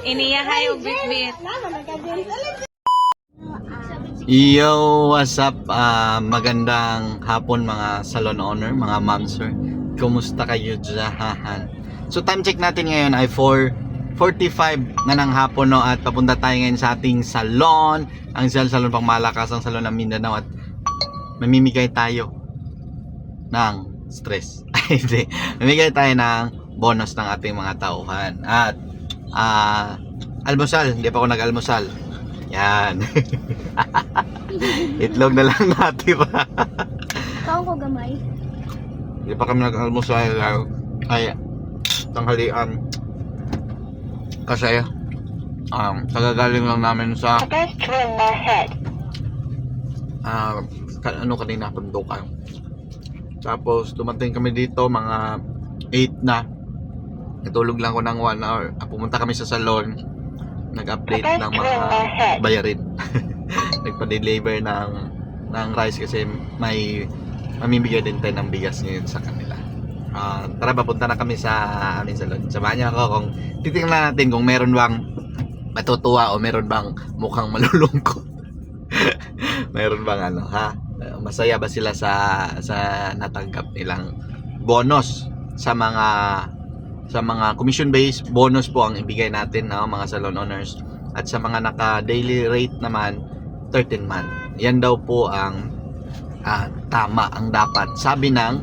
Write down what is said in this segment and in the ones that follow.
Iniya kayo bit-bit. Yo, what's up? Magandang hapon mga salon owner, mga ma'am sir. Kumusta kayo dyan? So time check natin ngayon ay 4:45 na ng hapon, no? At papunta tayo ngayon sa ating salon. Ang salon pang malakas, ang salon ng Mindanao. At mamimigay tayo ng stress. Hindi. Mamimigay tayo ng bonus ng ating mga tauhan. At almusal, hindi pa ako nag-almusal. Yan. Itlog na lang natin pa. Kaon ko gamay. Hindi pa kami nag-almusal. Ay, tanghalian. Kasi kagagaling lang namin sa kanina Pundukan. Tapos dumating kami dito mga 8 na. Natulog lang ko ng 1 hour. Pumunta kami sa salon. Nag-update ng mga bayarin. Nagpa-deliver ng rice kasi may mamimigay din tayo ng bigas ngayon sa kanila. Tara, papunta na kami sa aming salon. Samahan niyo ako kung titingnan natin kung meron bang matutuwa o meron bang mukhang malulungkot. Meron bang masaya ba sila sa natanggap nilang bonus sa mga commission based bonus po ang ibigay natin, no, mga salon owners. At sa mga naka daily rate naman 13 month. Yan daw po ang tama, ang dapat sabi ng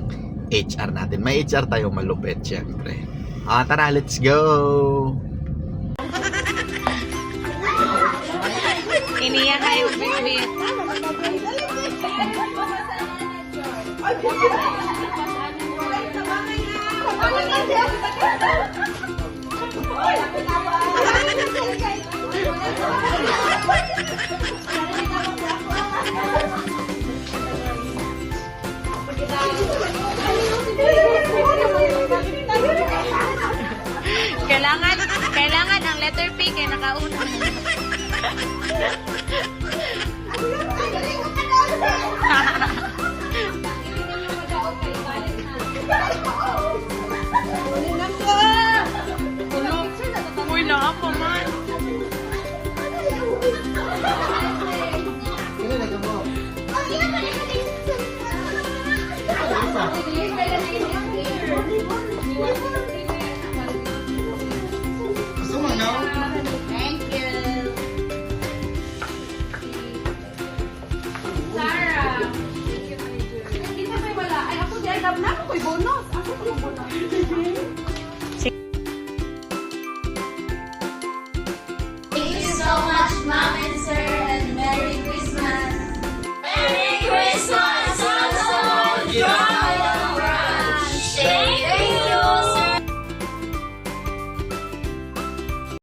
HR natin. May HR tayo malupit syempre. Tara, let's go. Iniya kayo bit-bit. Kailangan ang letter P kaya nakauna.